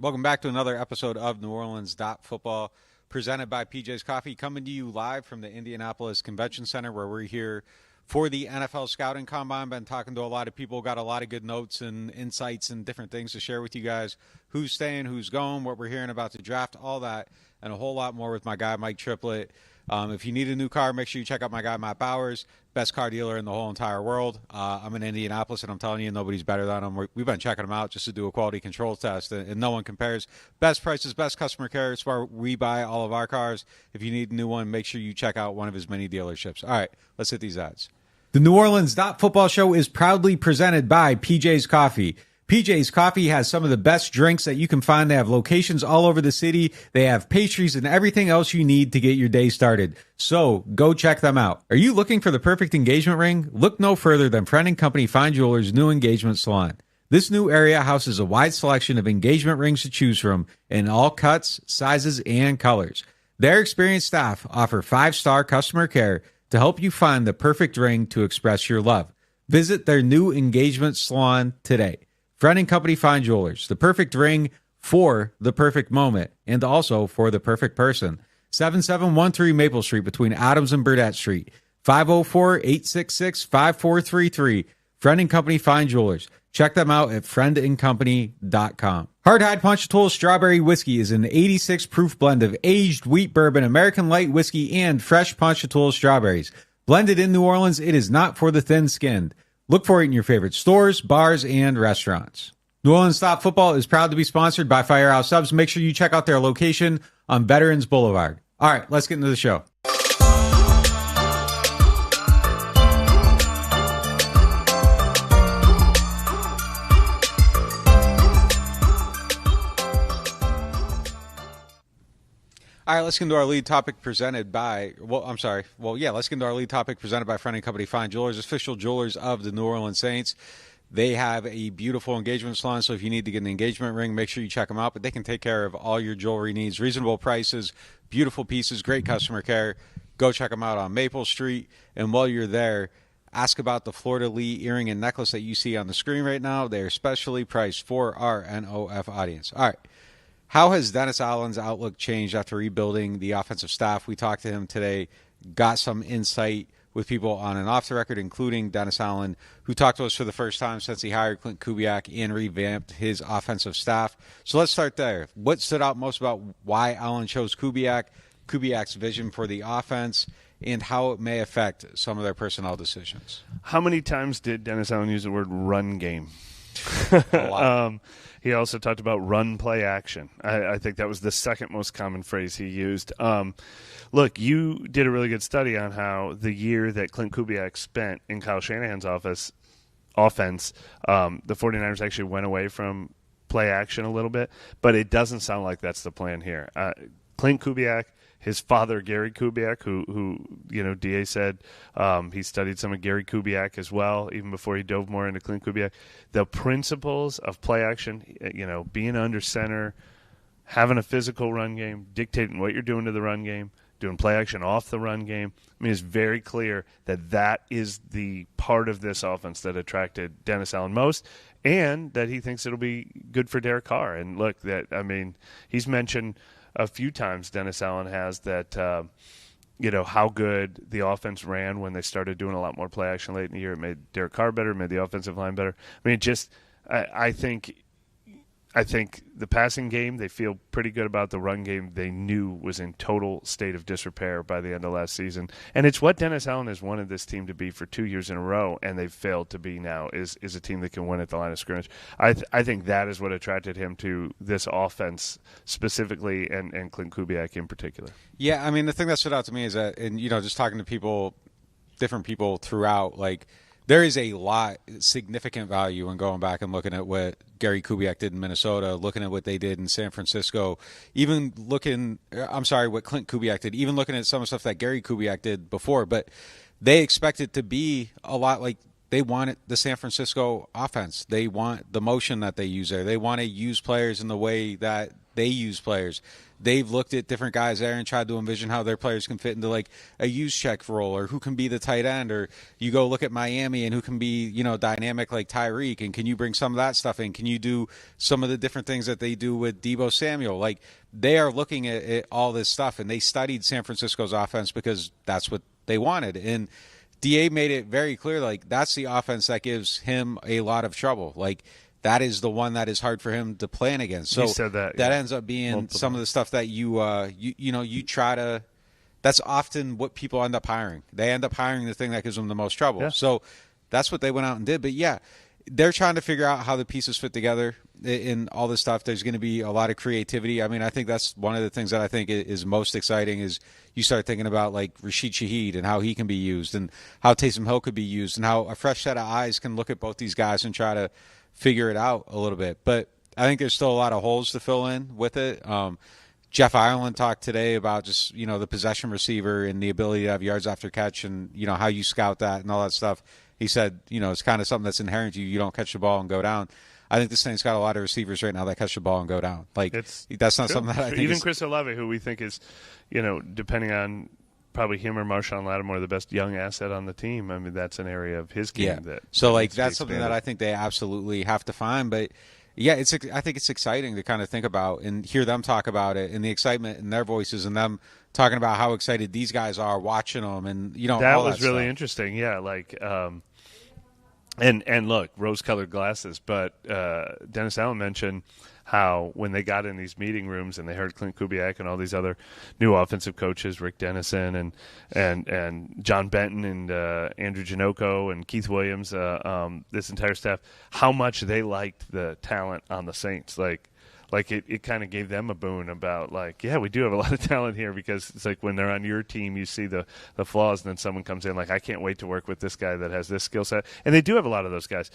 Welcome back to another episode of NewOrleans.Football, presented by PJ's Coffee, coming to you live from the Indianapolis Convention Center, where we're here for the NFL Scouting Combine. Been talking to a lot of people, got a lot of good notes and insights and different things to share with you guys. Who's staying, who's going, what we're hearing about the draft, all that, and a whole lot more with my guy, Mike Triplett. If you need a new car, make sure you check out my guy, Matt Bowers, best car dealer in the whole entire world. I'm in Indianapolis, and I'm telling you, nobody's better than him. We've been checking him out just to do a quality control test, and no one compares. Best prices, best customer care. It's where we buy all of our cars. If you need a new one, make sure you check out one of his many dealerships. All right, let's hit these ads. The NewOrleans.Football show is proudly presented by PJ's Coffee. PJ's Coffee has some of the best drinks that you can find. They have locations all over the city. They have pastries and everything else you need to get your day started. So go check them out. Are you looking for the perfect engagement ring? Look no further than Friend & Company Fine Jewelers' new engagement salon. This new area houses a wide selection of engagement rings to choose from in all cuts, sizes, and colors. Their experienced staff offer 5-star customer care to help you find the perfect ring to express your love. Visit their new engagement salon today. Friend & Company Fine Jewelers, the perfect ring for the perfect moment, and also for the perfect person. 7713 Maple Street between Adams and Burdett Street. 504-866-5433. Friend & Company Fine Jewelers. Check them out at friendandcompany.com. Hardhide Ponchatoula Strawberry Whiskey is an 86 proof blend of aged wheat bourbon, American light whiskey, and fresh Ponchatoula strawberries. Blended in New Orleans, it is not for the thin-skinned. Look for it in your favorite stores, bars, and restaurants. NewOrleans.Football is proud to be sponsored by Firehouse Subs. Make sure you check out their location on Veterans Boulevard. All right, let's get into the show. All right, let's get into our lead topic presented by, let's get into our lead topic presented by Friend & Company Fine Jewelers, official jewelers of the New Orleans Saints. They have a beautiful engagement salon, so if you need to get an engagement ring, make sure you check them out. But they can take care of all your jewelry needs, reasonable prices, beautiful pieces, great customer care. Go check them out on Maple Street. And while you're there, ask about the Florida Lee earring and necklace that you see on the screen right now. They're specially priced for our NOF audience. All right. How has Dennis Allen's outlook changed after rebuilding the offensive staff? We talked to him today, got some insight with people on and off the record, including Dennis Allen, who talked to us for the first time since he hired Klint Kubiak and revamped his offensive staff. So let's start there. What stood out most about why Allen chose Kubiak, Kubiak's vision for the offense, and how it may affect some of their personnel decisions? How many times did Dennis Allen use the word run game? A lot. He also talked about run, play, action. I think that was the second most common phrase he used. Look, you did a really good study on how the year that Klint Kubiak spent in Kyle Shanahan's offense, the 49ers actually went away from play action a little bit, but it doesn't sound like that's the plan here. Klint Kubiak, his father, Gary Kubiak, who DA said he studied some of Gary Kubiak as well, even before he dove more into Klint Kubiak. The principles of play action, being under center, having a physical run game, dictating what you're doing to the run game, doing play action off the run game. I mean, it's very clear that is the part of this offense that attracted Dennis Allen most, and that he thinks it'll be good for Derek Carr. And look, he's mentioned a few times, Dennis Allen has, that how good the offense ran when they started doing a lot more play action late in the year. It made Derek Carr better, made the offensive line better. I mean, I think the passing game, they feel pretty good about. The run game, they knew was in total state of disrepair by the end of last season. And it's what Dennis Allen has wanted this team to be for 2 years in a row, and they've failed to be now, is a team that can win at the line of scrimmage. I think that is what attracted him to this offense specifically, and Klint Kubiak in particular. Yeah, I mean, the thing that stood out to me is that, and just talking to people, different people throughout, there is a lot, significant value in going back and looking at what Gary Kubiak did in Minnesota, looking at what they did in San Francisco, what Klint Kubiak did, even looking at some of the stuff that Gary Kubiak did before. But they expect it to be a lot like they want the San Francisco offense. They want the motion that they use there. They want to use players in the way that they use players. They've looked at different guys there and tried to envision how their players can fit into like a use check role, or who can be the tight end, or you go look at Miami and who can be, dynamic like Tyreek, and can you bring some of that stuff in? Can you do some of the different things that they do with Deebo Samuel? Like, they are looking at all this stuff, and they studied San Francisco's offense because that's what they wanted. And DA made it very clear, like, that's the offense that gives him a lot of trouble. Like, that is the one that is hard for him to plan against. So you said that ends up being some of the stuff that you try to. That's often what people end up hiring. They end up hiring the thing that gives them the most trouble. Yeah. So that's what they went out and did. But yeah, they're trying to figure out how the pieces fit together in all this stuff. There's going to be a lot of creativity. I mean, I think that's one of the things that I think is most exciting is you start thinking about like Rashid Shaheed and how he can be used, and how Taysom Hill could be used, and how a fresh set of eyes can look at both these guys and try to figure it out a little bit. But I think there's still a lot of holes to fill in with it. Jeff Ireland talked today about just, the possession receiver and the ability to have yards after catch, and, how you scout that and all that stuff. He said, it's kind of something that's inherent to you. You don't catch the ball and go down. I think this thing's got a lot of receivers right now that catch the ball and go down. Like, that's not something that I think even Chris Olave, who we think is, depending on probably him or Marshawn Lattimore, the best young asset on the team. I mean, that's an area of his game that. So, like, that's something that I think they absolutely have to find. But yeah, I think it's exciting to kind of think about and hear them talk about it, and the excitement in their voices, and them talking about how excited these guys are watching them, and that all was really stuff. Interesting. Yeah, like. And look, rose-colored glasses. But Dennis Allen mentioned how when they got in these meeting rooms and they heard Klint Kubiak and all these other new offensive coaches, Rick Dennison and John Benton and Andrew Janocko and Keith Williams, this entire staff, how much they liked the talent on the Saints. Like it kind of gave them a boon about like, yeah, we do have a lot of talent here, because it's like when they're on your team, you see the flaws, and then someone comes in like, I can't wait to work with this guy that has this skill set. And they do have a lot of those guys.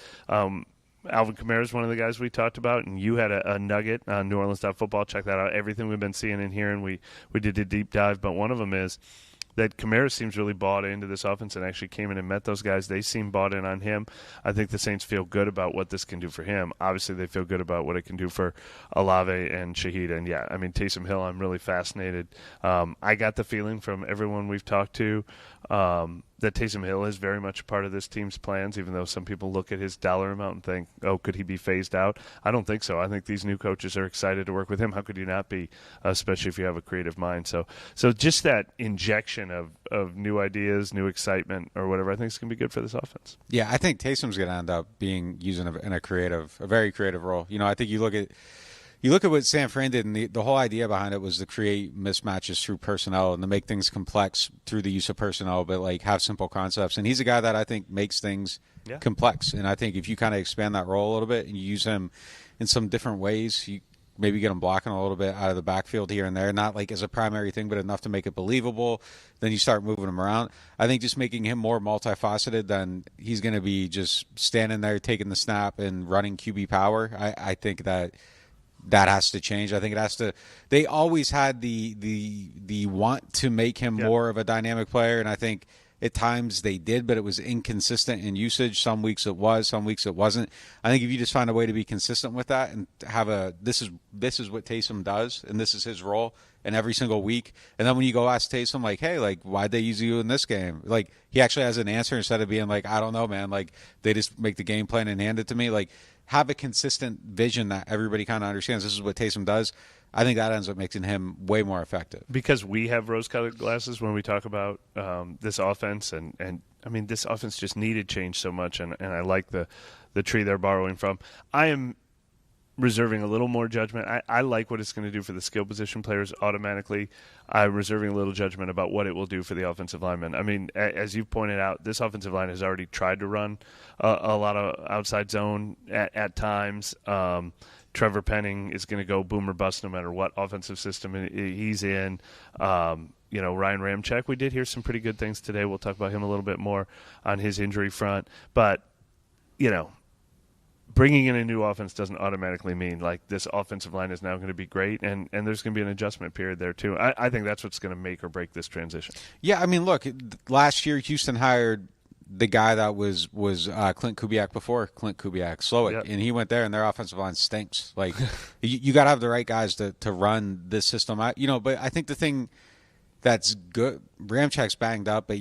Alvin Kamara is one of the guys we talked about, and you had a nugget on NewOrleans.Football. Check that out. Everything we've been seeing and hearing, we did a deep dive, but one of them is that Kamara seems really bought into this offense and actually came in and met those guys. They seem bought in on him. I think the Saints feel good about what this can do for him. Obviously, they feel good about what it can do for Olave and Shaheed. And, yeah, I mean, Taysom Hill, I'm really fascinated. I got the feeling from everyone we've talked to that Taysom Hill is very much a part of this team's plans, even though some people look at his dollar amount and think, oh, could he be phased out? I don't think so. I think these new coaches are excited to work with him. How could you not be, especially if you have a creative mind? So just that injection of new ideas, new excitement, or whatever, I think is going to be good for this offense. Yeah, I think Taysom's going to end up being used in a very creative role. I think you look at what San Fran did, and the whole idea behind it was to create mismatches through personnel and to make things complex through the use of personnel, but like have simple concepts. And he's a guy that I think makes things complex. And I think if you kind of expand that role a little bit and you use him in some different ways, you maybe get him blocking a little bit out of the backfield here and there, not like as a primary thing, but enough to make it believable. Then you start moving him around. I think just making him more multifaceted than he's going to be just standing there taking the snap and running QB power. I think that has to change. I think it has to. They always had the want to make him more of a dynamic player, and I think at times they did, but it was inconsistent in usage. Some weeks it was, some weeks it wasn't. I think if you just find a way to be consistent with that and have this is what Taysom does, and this is his role, and every single week, and then when you go ask Taysom, like, hey, like, why'd they use you in this game? Like, he actually has an answer instead of being like, I don't know, man. Like, they just make the game plan and hand it to me. Like, have a consistent vision that everybody kind of understands this is what Taysom does. I think that ends up making him way more effective. Because we have rose-colored glasses when we talk about this offense, and I mean, this offense just needed change so much, and I like the tree they're borrowing from. I am reserving a little more judgment. I like what it's going to do for the skill position players automatically. I'm reserving a little judgment about what it will do for the offensive linemen. I mean, as you've pointed out, this offensive line has already tried to run a lot of outside zone at times. Trevor Penning is going to go boom or bust no matter what offensive system he's in. Ryan Ramczyk, we did hear some pretty good things today. We'll talk about him a little bit more on his injury front. But, bringing in a new offense doesn't automatically mean like this offensive line is now going to be great, and there's going to be an adjustment period there too. I think that's what's going to make or break this transition. Yeah, I mean, look, last year Houston hired the guy that was Klint Kubiak before Klint Kubiak, Slowick, Yep. and he went there, and their offensive line stinks. Like you got to have the right guys to run this system out. But I think the thing that's good, Ramchek's banged up, but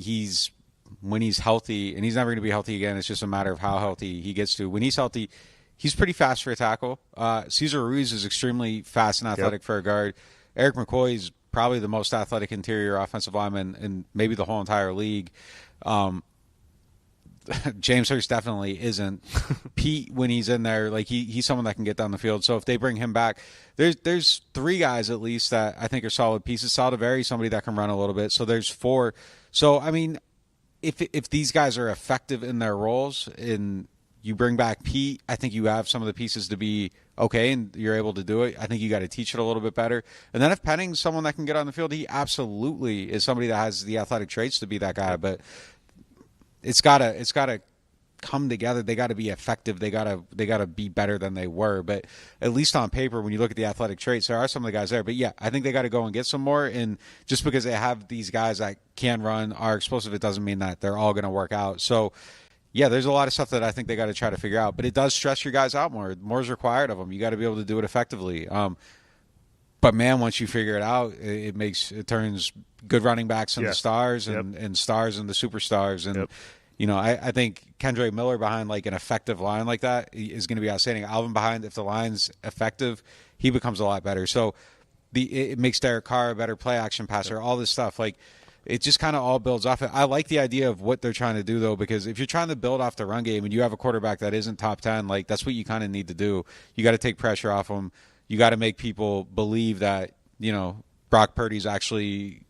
when he's healthy, and he's never going to be healthy again. It's just a matter of how healthy he gets to. When he's healthy, he's pretty fast for a tackle. Cesar Ruiz is extremely fast and athletic for a guard. Eric McCoy is probably the most athletic interior offensive lineman in maybe the whole entire league. James Hurst definitely isn't. Pete, when he's in there, like he's someone that can get down the field. So if they bring him back, there's 3 guys at least that I think are solid pieces. Saldivari, somebody that can run a little bit. So there's 4. So I mean, if these guys are effective in their roles, and you bring back Pete, I think you have some of the pieces to be okay, and you're able to do it. I think you got to teach it a little bit better. And then if Penning's someone that can get on the field, he absolutely is somebody that has the athletic traits to be that guy. But it's gotta come together. They got to be effective. They gotta be better than they were. But at least on paper, when you look at the athletic traits, there are some of the guys there. But yeah, I think they got to go and get some more. And just because they have these guys that can run, are explosive, it doesn't mean that they're all going to work out. So yeah, there's a lot of stuff that I think they got to try to figure out. But it does stress your guys out more. More is required of them. You got to be able to do it effectively. But man, once you figure it out, it turns good running backs into stars and stars into superstars. And I think Kendra Miller behind like an effective line like that is going to be outstanding. Alvin behind, if the line's effective, he becomes a lot better. So it makes Derek Carr a better play action passer. All this stuff, like it just kind of all builds off it. I like the idea of what they're trying to do though, because if you're trying to build off the run game and you have a quarterback that isn't top 10, like that's what you kind of need to do. You got to take pressure off them. You got to make people believe that, Brock Purdy's actually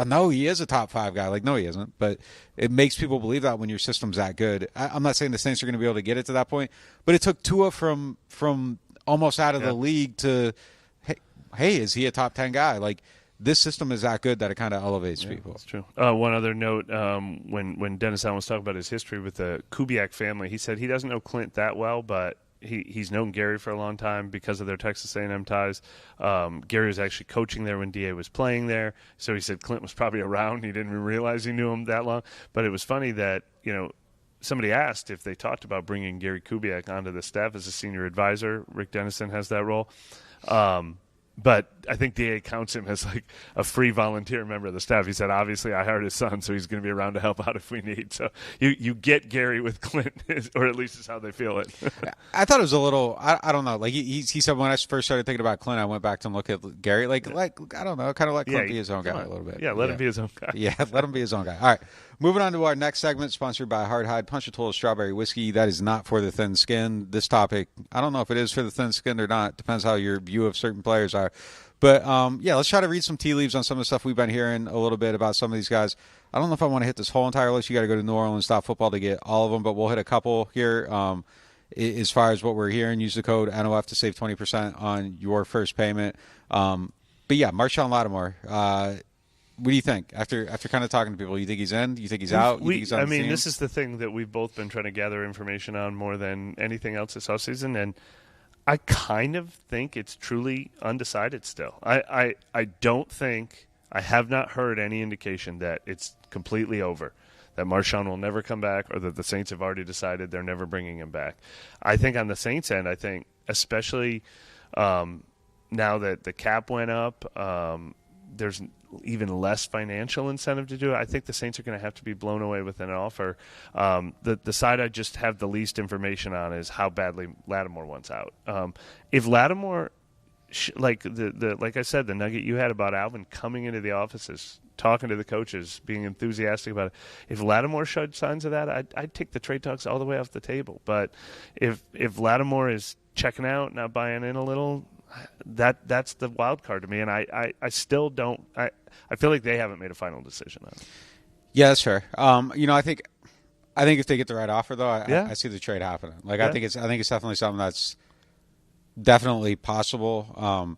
no, he is a top 5 guy. Like, no, he isn't. But it makes people believe that when your system's that good. I'm not saying the Saints are going to be able to get it to that point, but it took Tua from almost out of the league to, hey, is he a top 10 guy? Like, this system is that good that it kind of elevates people. That's true. One other note, when Dennis Allen was talking about his history with the Kubiak family, he said he doesn't know Klint that well, but he's known Gary for a long time because of their Texas A&M ties. Gary was actually coaching there when D.A. was playing there, so he said Klint was probably around. He didn't even realize he knew him that long. But it was funny that, somebody asked if they talked about bringing Gary Kubiak onto the staff as a senior advisor. Rick Dennison has that role. But I think DA counts him as like a free volunteer member of the staff. He said, obviously, I hired his son, so he's going to be around to help out if we need. So you get Gary with Klint, or at least is how they feel it. I thought it was a little, I don't know. Like he said when I first started thinking about Klint, I went back to look at Gary. Like I don't know, kind of let Klint be his own guy a little bit. Yeah, let him be his own guy. Yeah, let him be his own guy. All right. Moving on to our next segment, sponsored by Hard Hide Punch-A-Tool Strawberry Whiskey. That is not for the thin skin. This topic, I don't know if it is for the thin skin or not. Depends how your view of certain players are. But, let's try to read some tea leaves on some of the stuff we've been hearing a little bit about some of these guys. I don't know if I want to hit this whole entire list. You got to go to NewOrleans.Football to get all of them, but we'll hit a couple here. As far as what we're hearing, use the code NOF to save 20% on your first payment. But, yeah, Marshawn Lattimore. What do you think? After kind of talking to people, you think he's in? You think he's out? You think he's on the team? This is the thing that we've both been trying to gather information on more than anything else this offseason, and I kind of think it's truly undecided still. I don't think – I have not heard any indication that it's completely over, that Marshawn will never come back, or that the Saints have already decided they're never bringing him back. I think on the Saints' end, especially now that the cap went up, there's even less financial incentive to do it. I think the Saints are going to have to be blown away with an offer. The side I just have the least information on is how badly Lattimore wants out. If Lattimore, like I said, the nugget you had about Alvin coming into the offices, talking to the coaches, being enthusiastic about it. If Lattimore showed signs of that, I'd take the trade talks all the way off the table. But if Lattimore is checking out, not buying in a little, that's the wild card to me, and I still don't. I feel like they haven't made a final decision on it. Yeah, that's fair. I think if they get the right offer, though, I see the trade happening. Like I think it's definitely something that's definitely possible.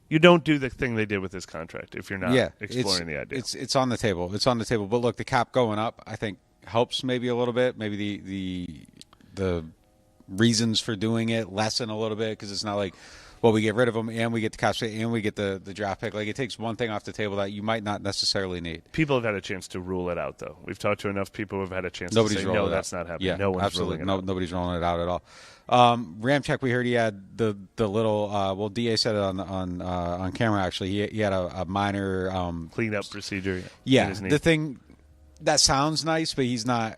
You don't do the thing they did with this contract if you're not exploring the idea. It's on the table. It's on the table. But look, the cap going up, I think, helps maybe a little bit. Maybe the reasons for doing it lessen a little bit, because it's not like, well, we get rid of him and we get the cash and we get the draft pick. Like, it takes one thing off the table that you might not necessarily need. People have had a chance to rule it out, though. We've talked to enough people who have had a chance Nobody's to say, rolling no, it that's out. not happening. Yeah, no one's absolutely. ruling it out. Nobody's rolling it out at all. Ramczyk, we heard he had the little, well, DA said it on camera, actually. He had a minor cleanup procedure. Yeah, the thing that sounds nice, but he's not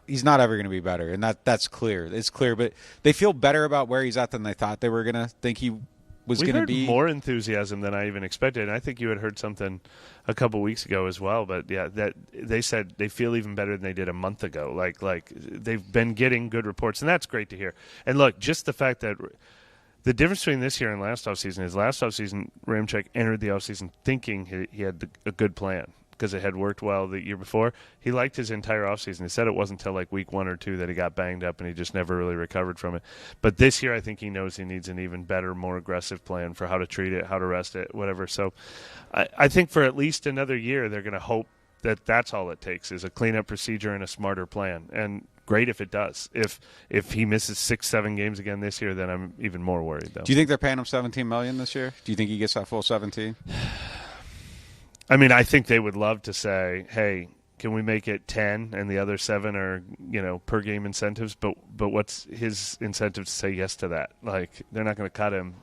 ever going to be better, and that's clear. It's clear, but they feel better about where he's at than they thought they were going to think he was going to be. More enthusiasm than I even expected, and I think you had heard something a couple weeks ago as well. But yeah, that they said they feel even better than they did a month ago. Like they've been getting good reports, and that's great to hear. And look, just the fact that the difference between this year and last offseason is last offseason Ramczyk entered the offseason thinking he had a good plan, because it had worked well the year before. He liked his entire offseason. He said it wasn't until like week 1 or 2 that he got banged up and he just never really recovered from it. But this year I think he knows he needs an even better, more aggressive plan for how to treat it, how to rest it, whatever. So I think for at least another year they're going to hope that that's all it takes is a cleanup procedure and a smarter plan. And great if it does. If he misses 6-7 games again this year, then I'm even more worried, though. Do you think they're paying him $17 million this year? Do you think he gets that full 17? I mean, I think they would love to say, hey, can we make it 10 and the other 7 are, per game incentives? But what's his incentive to say yes to that? Like, they're not going to cut him,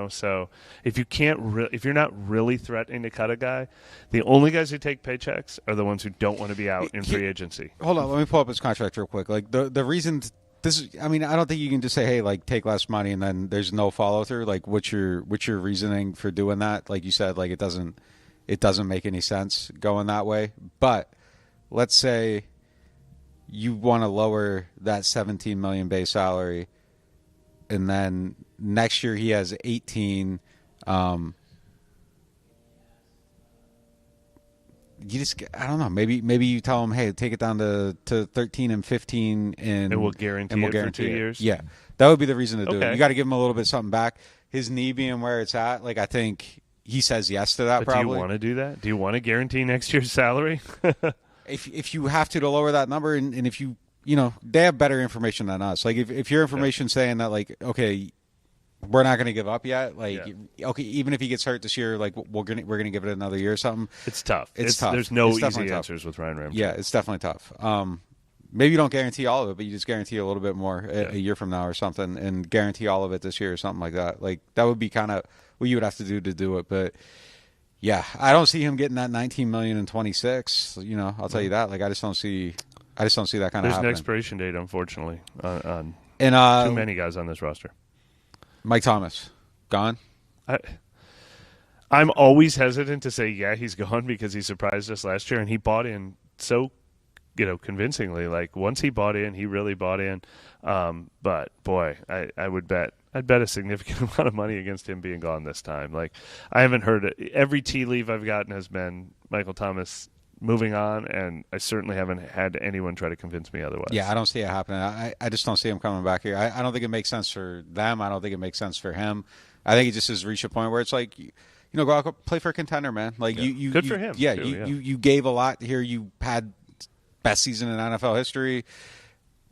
So if if you're not really threatening to cut a guy, the only guys who take paychecks are the ones who don't want to be out in free agency. Hold on, let me pull up his contract real quick. Like the reason this is, I mean, I don't think you can just say, hey, like, take less money and then there's no follow through. Like, what's your reasoning for doing that? Like you said, like it doesn't make any sense going that way. But let's say you want to lower that $17 million base salary, and then next year he has 18. I don't know. Maybe you tell him, hey, take it down to 13 and 15, and we'll guarantee it for 2 years. Yeah, that would be the reason to do Okay. it. You got to give him a little bit something back. His knee being where it's at, like, I think he says yes to that. But probably. Do you want to do that? Do you want to guarantee next year's salary? If you have to lower that number, and if you they have better information than us. Like if your information saying that, like, okay, we're not going to give up yet. Like, okay, even if he gets hurt this year, like we're gonna give it another year or something. It's tough. It's tough. There's no easy answers with Ryan Ramczyk. Yeah, it's definitely tough. Maybe you don't guarantee all of it, but you just guarantee a little bit more a year from now or something, and guarantee all of it this year or something like that. Like, that would be kind of what you would have to do it. But yeah, I don't see him getting that $19 million in 26. I'll tell you that. Like, I just don't see that kind of happening. There's an expiration date, unfortunately, on and too many guys on this roster. Mike Thomas, gone? I'm always hesitant to say, yeah, he's gone, because he surprised us last year, and he bought in so convincingly. Like, once he bought in, he really bought in. But boy, I'd bet a significant amount of money against him being gone this time. Like, I haven't heard it. Every tea leaf I've gotten has been Michael Thomas moving on, and I certainly haven't had anyone try to convince me otherwise. Yeah, I don't see it happening. I just don't see him coming back here. I don't think it makes sense for them. I don't think it makes sense for him. I think he just has reached a point where it's like, go out, play for a contender, man. Like, you good for him. Yeah, too, you gave a lot here. You had best season in NFL history.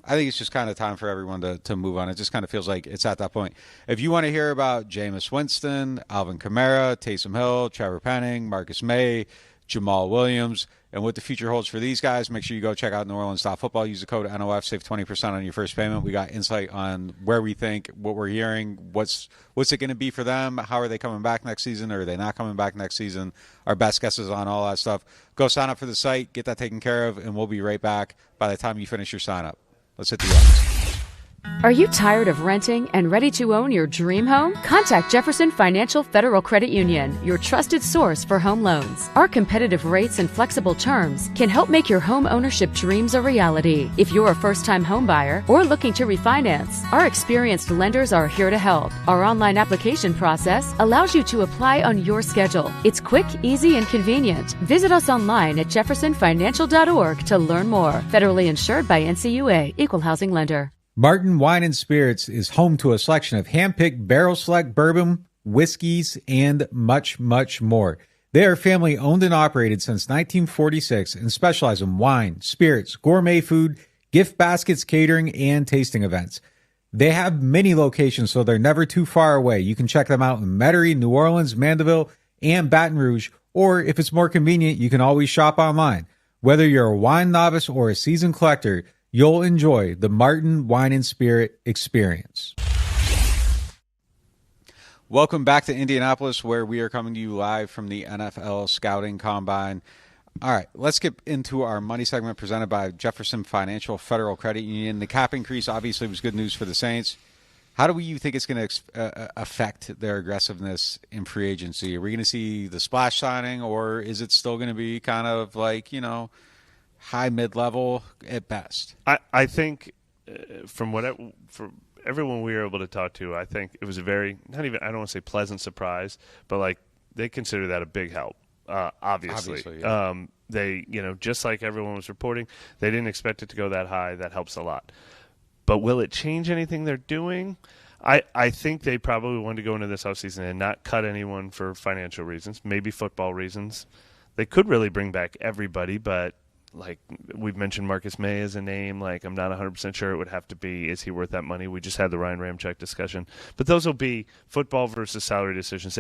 I think it's just kind of time for everyone to move on. It just kind of feels like it's at that point. If you want to hear about Jameis Winston, Alvin Kamara, Taysom Hill, Trevor Penning, Marcus May, Jamal Williams, and what the future holds for these guys, make sure you go check out NewOrleans.Football. Use the code NOF, save 20% on your first payment. We got insight on where we think, what we're hearing, what's it going to be for them, how are they coming back next season, or are they not coming back next season, our best guesses on all that stuff. Go sign up for the site, get that taken care of, and we'll be right back by the time you finish your sign up. Let's hit the odds. Are you tired of renting and ready to own your dream home? Contact Jefferson Financial Federal Credit Union, your trusted source for home loans. Our competitive rates and flexible terms can help make your home ownership dreams a reality. If you're a first-time home buyer or looking to refinance, our experienced lenders are here to help. Our online application process allows you to apply on your schedule. It's quick, easy, and convenient. Visit us online at jeffersonfinancial.org to learn more. Federally insured by NCUA, Equal Housing Lender. Martin Wine and Spirits is home to a selection of hand-picked barrel select bourbon, whiskeys, and much, much more. They are family owned and operated since 1946 and specialize in wine, spirits, gourmet food, gift baskets, catering, and tasting events. They have many locations, so they're never too far away. You can check them out in Metairie, New Orleans, Mandeville, and Baton Rouge. Or if it's more convenient, you can always shop online. Whether you're a wine novice or a seasoned collector, you'll enjoy the Martin Wine and Spirit experience. Welcome back to Indianapolis, where we are coming to you live from the NFL Scouting Combine. All right, let's get into our money segment presented by Jefferson Financial Federal Credit Union. The cap increase obviously was good news for the Saints. How do you think it's going to affect their aggressiveness in free agency? Are we going to see the splash signing, or is it still going to be kind of like, high mid-level at best? I think from everyone we were able to talk to, I think it was a very, I don't want to say pleasant surprise, but like they consider that a big help. Obviously yeah. They, just like everyone was reporting, they didn't expect it to go that high. That helps a lot. But will it change anything they're doing? I think they probably wanted to go into this offseason and not cut anyone for financial reasons, maybe football reasons. They could really bring back everybody, but like we've mentioned Marcus May as a name. Like I'm not 100% sure it would have to be, is he worth that money? We just had the Ryan Ramczyk discussion. But those will be football versus salary decisions.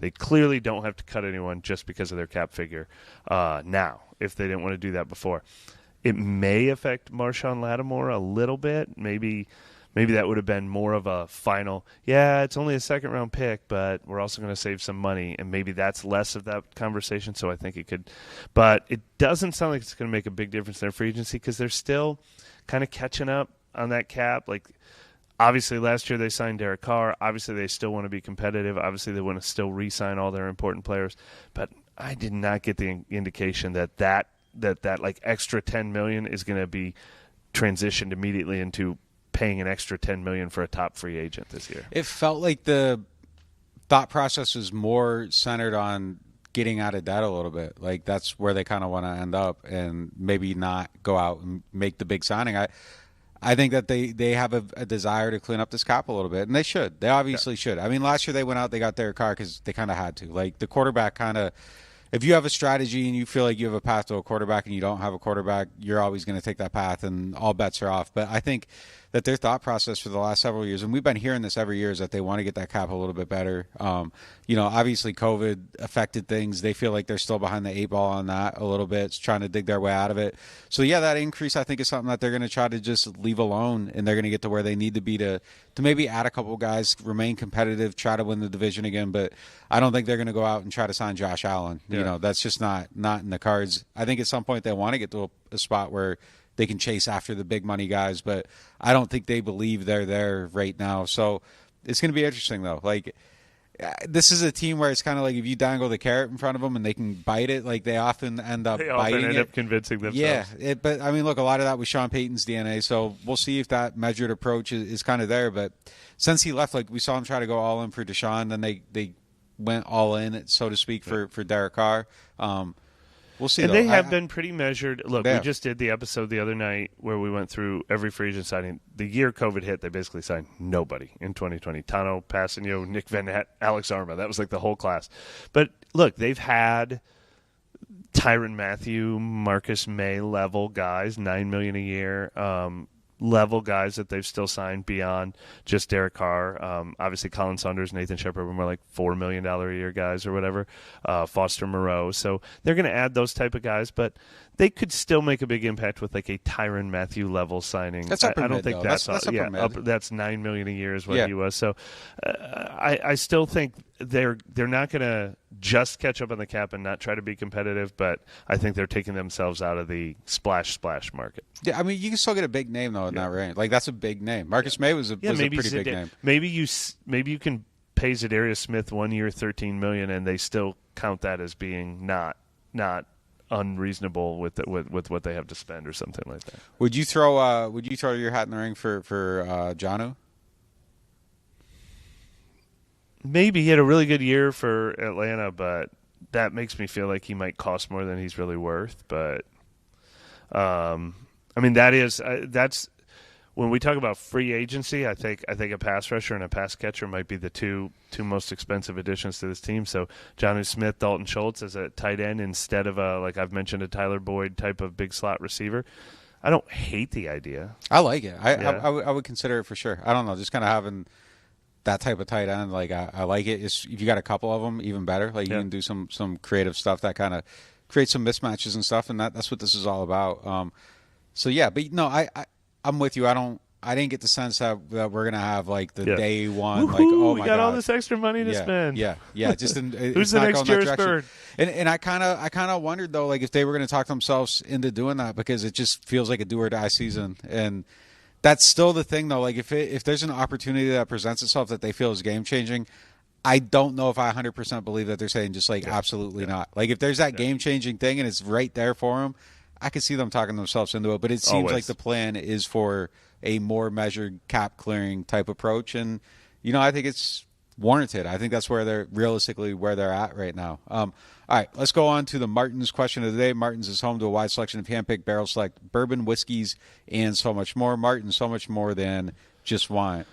They clearly don't have to cut anyone just because of their cap figure now, if they didn't want to do that before. It may affect Marshawn Lattimore a little bit. Maybe that would have been more of a final, it's only a second-round pick, but we're also going to save some money, and maybe that's less of that conversation, so I think it could. But it doesn't sound like it's going to make a big difference in their free agency because they're still kind of catching up on that cap. Like, obviously, last year they signed Derek Carr. Obviously, they still want to be competitive. Obviously, they want to still re-sign all their important players. But I did not get the indication that like extra $10 million is going to be transitioned immediately into paying an extra $10 million for a top free agent this year. It felt like the thought process was more centered on getting out of debt a little bit. Like that's where they kind of want to end up and maybe not go out and make the big signing. I think that they have a desire to clean up this cap a little bit, and they should. They obviously should. I mean, last year they went out, they got Derek Carr because they kind of had to. Like the quarterback kind of, if you have a strategy and you feel like you have a path to a quarterback and you don't have a quarterback, you're always going to take that path and all bets are off. But I think that their thought process for the last several years, and we've been hearing this every year, is that they want to get that cap a little bit better. Obviously COVID affected things. They feel like they're still behind the 8 ball on that a little bit. It's trying to dig their way out of it. So, yeah, that increase I think is something that they're going to try to just leave alone, and they're going to get to where they need to be to maybe add a couple guys, remain competitive, try to win the division again. But I don't think they're going to go out and try to sign Josh Allen. Yeah. That's just not in the cards. I think at some point they want to get to a spot where they can chase after the big money guys, but I don't think they believe they're there right now. So it's going to be interesting, though. Like, this is a team where it's kind of like if you dangle the carrot in front of them and they can bite it, like they often end up biting it. Up convincing themselves. Yeah, but I mean, look, a lot of that was Sean Payton's DNA, so we'll see if that measured approach is kind of there. But since he left, like we saw him try to go all in for Deshaun, then they went all in, so to speak, for Derek Carr. We'll see. And they have been pretty measured. Look, we just did the episode the other night where we went through every free agent signing. The year COVID hit, they basically signed nobody in 2020. Tano, Passanio, Nick Van Nett, Alex Arma. That was like the whole class. But look, they've had Tyrann Mathieu, Marcus May level guys, $9 million a year. Level guys that they've still signed beyond just Derek Carr. Obviously, Colin Saunders, Nathan Shepard were more like $4 million a year guys or whatever. Foster Moreau. So they're going to add those type of guys, but they could still make a big impact with like a Tyrann Mathieu level signing. That's upper I don't mid, think though. that's that's $9 million a year is what he was. So I still think they're not going to just catch up on the cap and not try to be competitive, but I think they're taking themselves out of the splash market. Yeah, I mean, you can still get a big name though in that range. Like that's a big name. Marcus May was a pretty big name. Maybe you can pay Zadarius Smith 1 year, $13 million, and they still count that as being not unreasonable with what they have to spend or something like that. Would you throw your hat in the ring for Jonnu? Maybe he had a really good year for Atlanta, but that makes me feel like he might cost more than he's really worth. But I mean, that's when we talk about free agency. I think a pass rusher and a pass catcher might be the two most expensive additions to this team. So Jonnu Smith, Dalton Schultz as a tight end instead of like I've mentioned, a Tyler Boyd type of big slot receiver. I don't hate the idea. I like it. I would consider it for sure. I don't know, just kind of having that type of tight end. Like I like it. If you got a couple of them, even better. Like you can do some creative stuff that kind of creates some mismatches and stuff, and that's what this is all about. So yeah, but no, I'm with you. I didn't get the sense that we're gonna have like the day one. Woo-hoo, like, oh my we got God, all this extra money to spend. Yeah. Just who's the next Jerry Bird? And I kind of wondered though, like if they were gonna talk themselves into doing that, because it just feels like a do or die season. And that's still the thing though. Like if there's an opportunity that presents itself that they feel is game changing, I don't know if I 100% believe that they're saying just like absolutely not. Like if there's that game changing thing and it's right there for them, I could see them talking themselves into it. But it seems like the plan is for a more measured cap clearing type approach, and I think it's warranted. I think that's where they're realistically where they're at right now. All right, let's go on to the Martin's question of the day. Martin's is home to a wide selection of hand-picked barrel select bourbon, whiskeys, and so much more. Martin, so much more than just wine.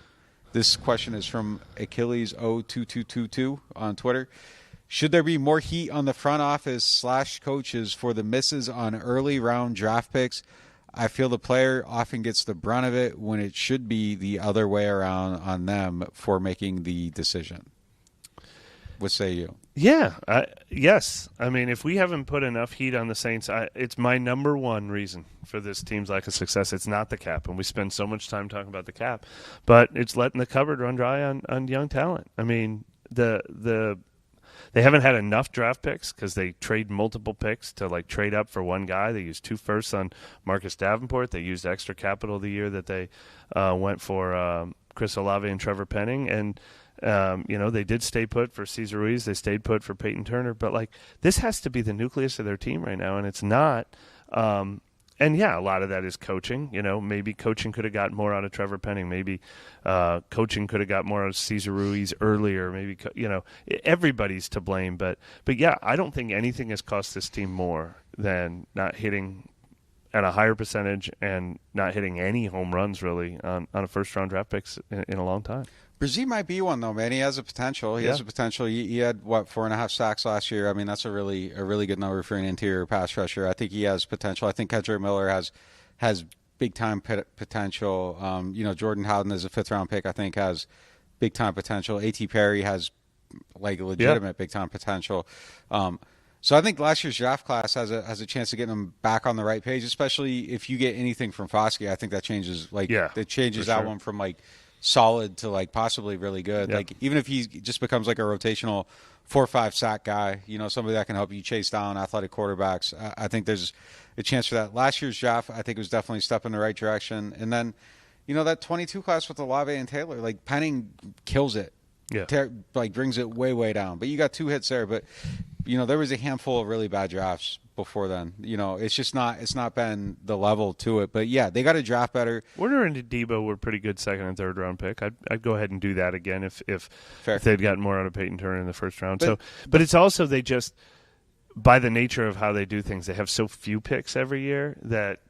This question is from Achilles02222 on Twitter. Should there be more heat on the front office / coaches for the misses on early round draft picks? I feel the player often gets the brunt of it when it should be the other way around on them for making the decision. What say you? Yeah, yes. I mean, if we haven't put enough heat on the Saints, it's my number one reason for this team's lack of success. It's not the cap, and we spend so much time talking about the cap, but it's letting the cupboard run dry on young talent. I mean, they haven't had enough draft picks because they trade multiple picks to like trade up for one guy. They used 2 firsts on Marcus Davenport. They used extra capital the year that they went for Chris Olave and Trevor Penning. And, they did stay put for Cesar Ruiz. They stayed put for Peyton Turner. But, like, this has to be the nucleus of their team right now, and it's not. And, yeah, a lot of that is coaching. Maybe coaching could have got more out of Trevor Penning. Maybe coaching could have got more out of Cesar Ruiz earlier. Maybe, everybody's to blame. But, yeah, I don't think anything has cost this team more than not hitting at a higher percentage and not hitting any home runs, really, on a first-round draft picks in a long time. Brzee might be one, though, man. He has a potential. He has a potential. He had, 4.5 sacks last year. I mean, that's a really good number for an interior pass rusher. I think he has potential. I think Kendrick Miller has big-time potential. Jordan Howden is a fifth-round pick, I think, has big-time potential. A.T. Perry has, legitimate big-time potential. So I think last year's draft class has a chance of getting them back on the right page, especially if you get anything from Foskey. I think that changes, that changes that one from, solid to possibly really good. Yep. Even if he just becomes a rotational 4 or 5 sack guy, somebody that can help you chase down athletic quarterbacks. I think there's a chance for that. Last year's draft, I think, was definitely a step in the right direction. And then, that 22 class with Olave and Taylor, Penning kills it. Yeah. Brings it way, way down. But you got 2 hits there. But, there was a handful of really bad drafts before then. It's not been the level to it. But, yeah, they got to draft better. Warner and Debo were pretty good second and third round pick. I'd go ahead and do that again if they'd gotten more out of Peyton Turner in the first round. But it's also they just, by the nature of how they do things, they have so few picks every year that,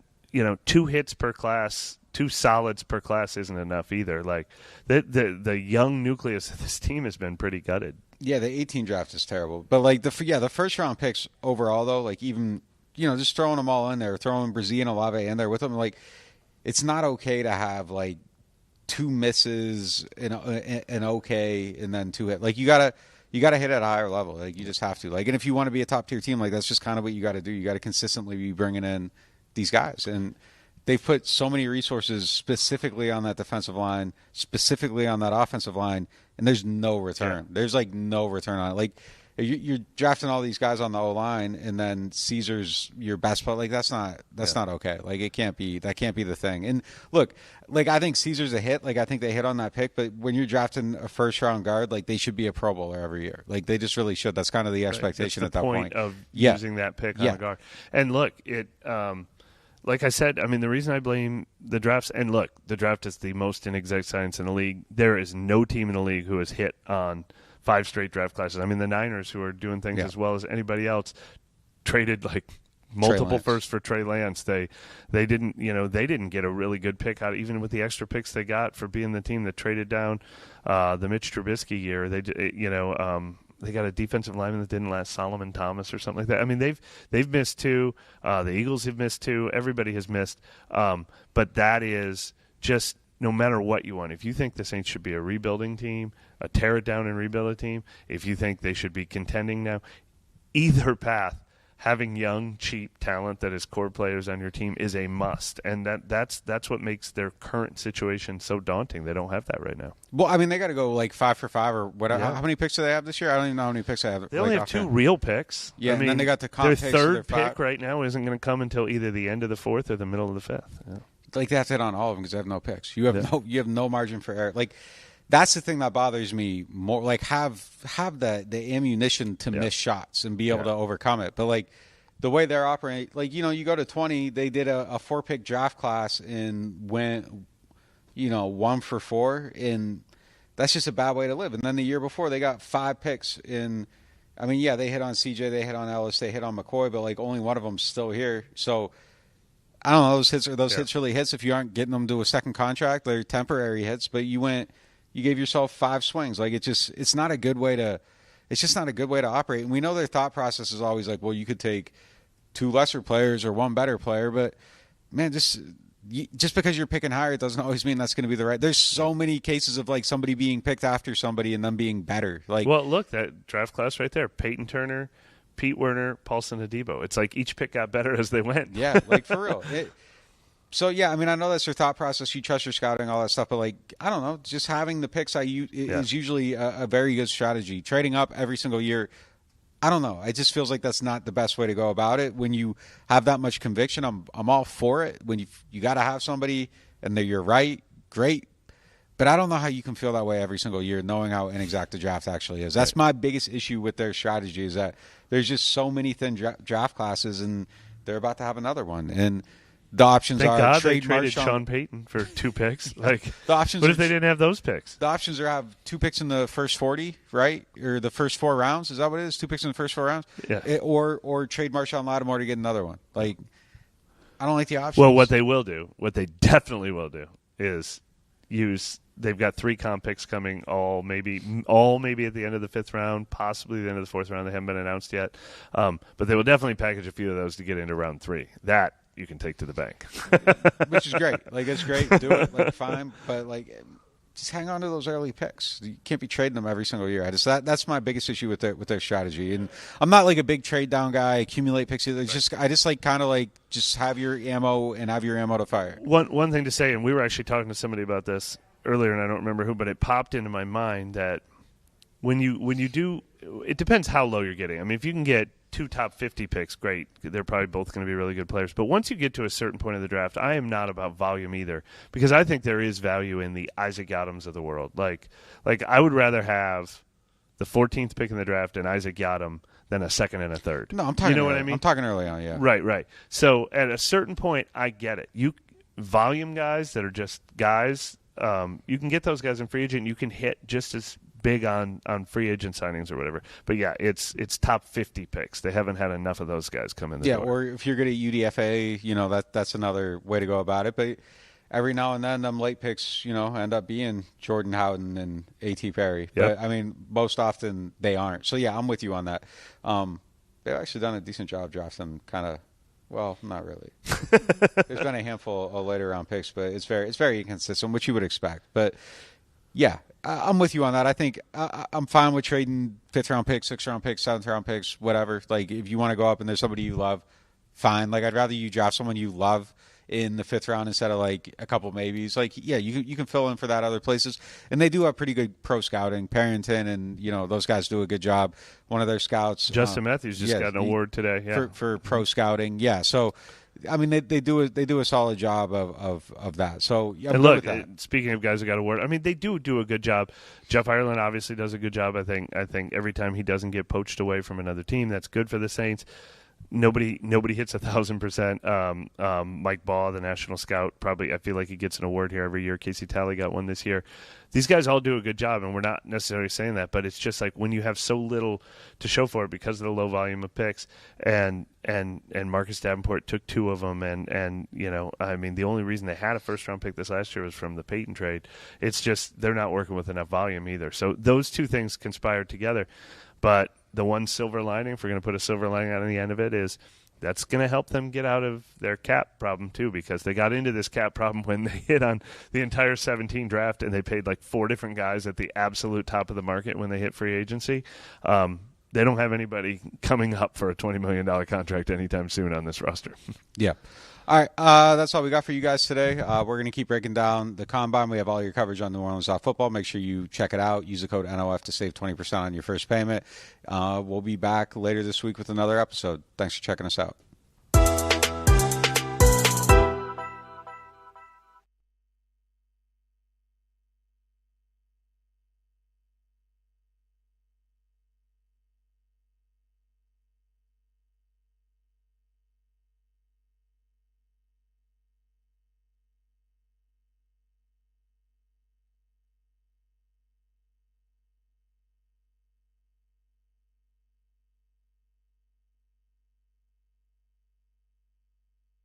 2 hits per class, 2 solids per class isn't enough either. The young nucleus of this team has been pretty gutted. Yeah, the 18 draft is terrible. But the first round picks overall though, even just throwing them all in there, throwing Brzee and Olave in there with them, it's not okay to have 2 misses and okay and then 2 hit. You gotta hit at a higher level. You just have to. And if you want to be a top tier team, that's just kind of what you got to do. You got to consistently be bringing in these guys, and they've put so many resources specifically on that defensive line, specifically on that offensive line, and there's no return. Yeah. There's no return on it. You're drafting all these guys on the O-line, and then Caesar's your best player. That's not okay. It can't be. That can't be the thing. And look, I think Caesar's a hit. I think they hit on that pick. But when you're drafting a first-round guard, they should be a Pro Bowler every year. They just really should. That's kind of the expectation at that point. Of using that pick on the guard. And look, it. Like I said, I mean, the reason I blame the drafts, and look, the draft is the most inexact science in the league. There is no team in the league who has hit on 5 straight draft classes. I mean, the Niners, who are doing things as well as anybody else, traded multiple firsts for Trey Lance. They didn't get a really good pick out, even with the extra picks they got for being the team that traded down the Mitch Trubisky year. They They got a defensive lineman that didn't last, Solomon Thomas or something like that. I mean, they've missed 2. The Eagles have missed 2. Everybody has missed. But that is just no matter what you want. If you think the Saints should be a rebuilding team, a tear it down and rebuild a team, if you think they should be contending now, either path, having young, cheap talent that is core players on your team is a must, and that's what makes their current situation so daunting. They don't have that right now. Well, I mean, they got to go like 5 for 5 or whatever. Yeah. How many picks do they have this year? I don't even know how many picks they have. They only have 2 real picks. Yeah, I mean, and then they got the comp their picks, third pick right now isn't going to come until either the end of the 4th or the middle of the 5th. Yeah. Like that's it on all of them because they have no picks. You have no margin for error. Like that's the thing that bothers me more. Like have the ammunition to miss shots and be able to overcome it. But like the way they're operating, like you go to 20, they did a 4-pick draft class and went 1 for 4, and that's just a bad way to live. And then the year before they got 5 picks in. I mean, yeah, they hit on CJ, they hit on Ellis, they hit on McCoy, but like only one of them's still here. So I don't know, hits really hits if you aren't getting them to a second contract. They're temporary hits, but you gave yourself 5 swings. Like it's not a good way to operate. And we know their thought process is always like, well, you could take 2 lesser players or 1 better player, but man, just because you're picking higher, it doesn't always mean that's going to be the right. There's so many cases of like somebody being picked after somebody and them being better. Like, well, look, that draft class right there: Peyton Turner, Pete Werner, Paulson Adebo. It's like each pick got better as they went. Yeah, like for real. So, yeah, I mean, I know that's your thought process. You trust your scouting, all that stuff. But, like, I don't know, just having the picks is usually a very good strategy. Trading up every single year, I don't know. It just feels like that's not the best way to go about it. When you have that much conviction, I'm all for it. When you got to have somebody and you're right, great. But I don't know how you can feel that way every single year knowing how inexact the draft actually is. That's my biggest issue with their strategy is that there's just so many thin draft classes, and they're about to have another one. And the options Thank are God trade they traded Marshawn. Sean Payton for 2 picks. Like, the options what if they didn't have those picks? The options are have 2 picks in the first 40, right? Or the first 4 rounds. Is that what it is? 2 picks in the first 4 rounds? Yeah. Or trade Marshawn Lattimore to get another one. Like, I don't like the options. Well, what they definitely will do is use – they've got 3 comp picks coming, all maybe at the end of the 5th round, possibly the end of the 4th round. They haven't been announced yet. But they will definitely package a few of those to get into round 3. That you can take to the bank. Which is great. Like, it's great. Do it. Like, fine. But, like, just hang on to those early picks. You can't be trading them every single year. That's my biggest issue with their strategy. And I'm not like a big trade down guy, accumulate picks. It's just I just like kind of like just have your ammo and have your ammo to fire. One thing to say, and we were actually talking to somebody about this earlier, and I don't remember who, but it popped into my mind that when you do, it depends how low you're getting. I mean, if you can get 2 top 50 picks, great. They're probably both going to be really good players. But once you get to a certain point of the draft, I am not about volume either, because I think there is value in the Isaac Yiadoms of the world. Like I would rather have the 14th pick in the draft and Isaac Yiadom than a 2nd and a 3rd. No, I'm talking. You know what I mean? I'm talking early on. Yeah. Right. So at a certain point, I get it. You volume guys that are just guys. You can get those guys in free agent. You can hit just as big on free agent signings or whatever. But yeah, it's top 50 picks. They haven't had enough of those guys come in the door. Or if you're good at UDFA, that's another way to go about it. But every now and then, them late picks, end up being Jordan Howden and A.T. Perry. Yep. But I mean, most often they aren't. So yeah, I'm with you on that. They've actually done a decent job drafting kind of. Well, not really. There's been a handful of later round picks, but it's very inconsistent, which you would expect. But yeah, I'm with you on that. I think I'm fine with trading 5th round picks, 6th round picks, 7th round picks, whatever. Like if you want to go up and there's somebody you love, fine. Like I'd rather you draft someone you love in the 5th round instead of like a couple maybes. Like yeah, you can fill in for that other places, and they do have pretty good pro scouting. Parrington and those guys do a good job. One of their scouts, Justin Matthews, just got an award today. Yeah. for pro scouting. Yeah, so I mean they do a solid job of that. So I'm and good look, with that. Speaking of guys who got award, I mean they do a good job. Jeff Ireland obviously does a good job. I think every time he doesn't get poached away from another team, that's good for the Saints. Nobody hits 1,000%. Mike Baugh, the national scout, probably I feel like he gets an award here every year. Casey Talley got one this year. These guys all do a good job, and we're not necessarily saying that, but it's just like when you have so little to show for it because of the low volume of picks, and Marcus Davenport took 2 of them, and I mean the only reason they had a 1st round pick this last year was from the Peyton trade. It's just they're not working with enough volume either. So those 2 things conspired together. But the one silver lining, if we're going to put a silver lining on the end of it, is that's going to help them get out of their cap problem too, because they got into this cap problem when they hit on the entire 17 draft and they paid like 4 different guys at the absolute top of the market when they hit free agency. They don't have anybody coming up for a $20 million contract anytime soon on this roster. Yeah. All right, that's all we got for you guys today. We're going to keep breaking down the Combine. We have all your coverage on NewOrleans.Football. Make sure you check it out. Use the code NOF to save 20% on your first payment. We'll be back later this week with another episode. Thanks for checking us out.